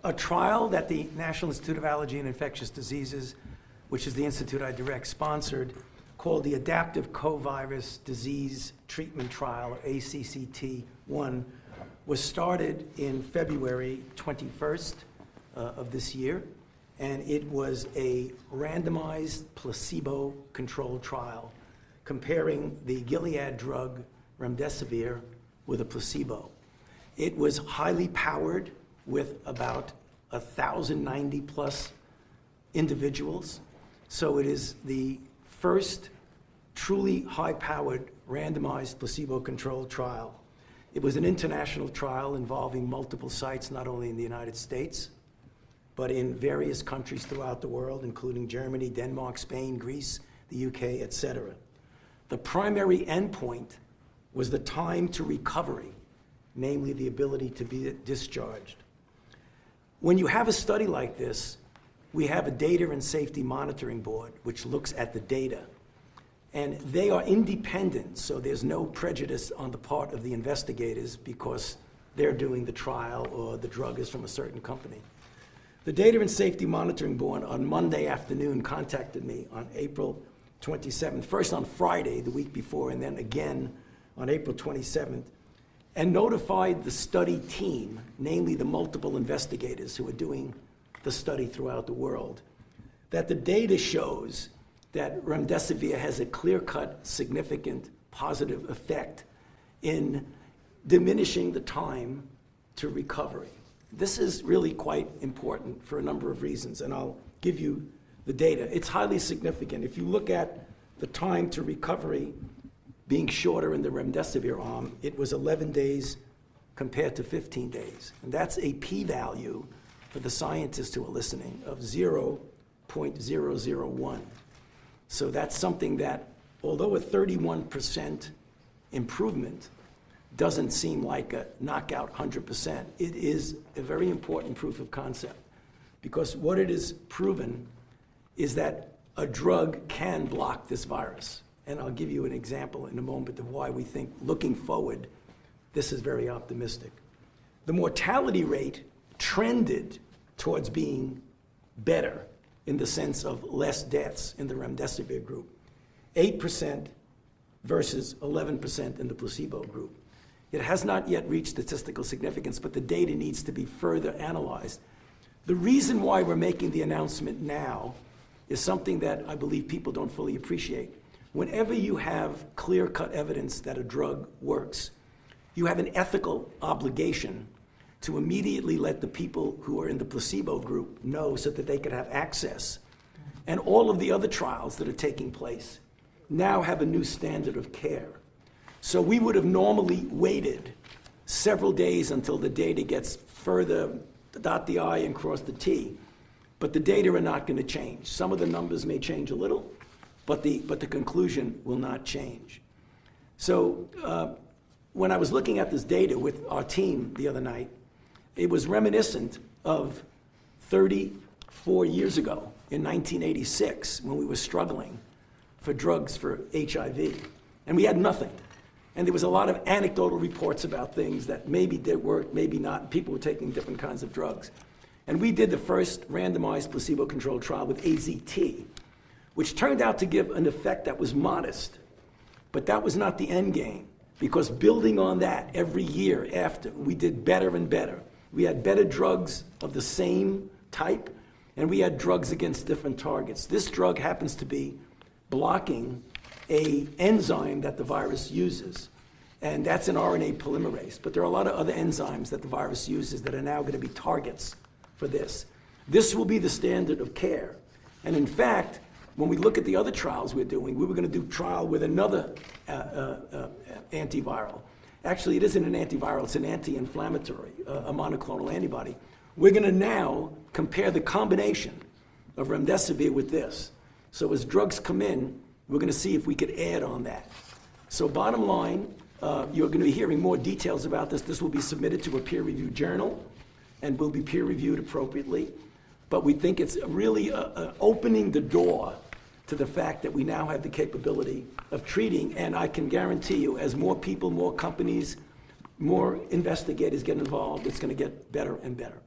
A trial that the National Institute of Allergy and Infectious Diseases, which is the institute I direct, sponsored, called the Adaptive Covirus Disease Treatment Trial, or ACCT-1, was started in February 21st of this year, and it was a randomized placebo-controlled trial comparing the Gilead drug remdesivir with a placebo. It was highly powered with about 1,090 plus individuals. So it is the first truly high-powered randomized placebo-controlled trial. It was an international trial involving multiple sites, not only in the United States, but in various countries throughout the world, including Germany, Denmark, Spain, Greece, the UK, etc. The primary endpoint was the time to recovery, namely the ability to be discharged. When you have a study like this, we have a data and safety monitoring board which looks at the data. And they are independent, so there's no prejudice on the part of the investigators because they're doing the trial or the drug is from a certain company. The Data and Safety Monitoring Board on Monday afternoon contacted me on April 27th, first on Friday the week before, and then again on April 27th, and notified the study team, namely the multiple investigators who are doing the study throughout the world, that the data shows that remdesivir has a clear-cut, significant, positive effect in diminishing the time to recovery. This is really quite important for a number of reasons, and I'll give you the data. It's highly significant. If you look at the time to recovery being shorter in the remdesivir arm, it was 11 days compared to 15 days. And that's a p-value for the scientists who are listening of 0.001. So that's something that, although a 31% improvement doesn't seem like a knockout 100%, it is a very important proof of concept, because what it is proven is that a drug can block this virus. And I'll give you an example in a moment of why we think, looking forward, this is very optimistic. The mortality rate trended towards being better in the sense of less deaths in the remdesivir group, 8% versus 11% in the placebo group. It has not yet reached statistical significance, but the data needs to be further analyzed. The reason why we're making the announcement now is something that I believe people don't fully appreciate. Whenever you have clear-cut evidence that a drug works, you have an ethical obligation to immediately let the people who are in the placebo group know so that they could have access. And all of the other trials that are taking place now have a new standard of care. So we would have normally waited several days until the data gets further, dot the I and cross the T. But the data are not going to change. Some of the numbers may change a little, but the conclusion will not change. So when I was looking at this data with our team the other night, it was reminiscent of 34 years ago in 1986 when we were struggling for drugs for HIV. And we had nothing. And there was a lot of anecdotal reports about things that maybe did work, maybe not. People were taking different kinds of drugs. And we did the first randomized placebo-controlled trial with AZT, which turned out to give an effect that was modest. But that was not the end game, because building on that every year after, we did better and better. We had better drugs of the same type, and we had drugs against different targets. This drug happens to be blocking an enzyme that the virus uses, and that's an RNA polymerase. But there are a lot of other enzymes that the virus uses that are now going to be targets for this. This will be the standard of care. And in fact, when we look at the other trials we're doing, we were going to do trial with another antiviral. Actually, it isn't an antiviral, it's an anti-inflammatory, a monoclonal antibody. We're going to now compare the combination of remdesivir with this. So as drugs come in, we're going to see if we could add on that. So bottom line, you're going to be hearing more details about this. This will be submitted to a peer-reviewed journal and will be peer-reviewed appropriately. But we think it's really opening the door to the fact that we now have the capability of treating, and I can guarantee you, as more people, more companies, more investigators get involved, it's going to get better and better.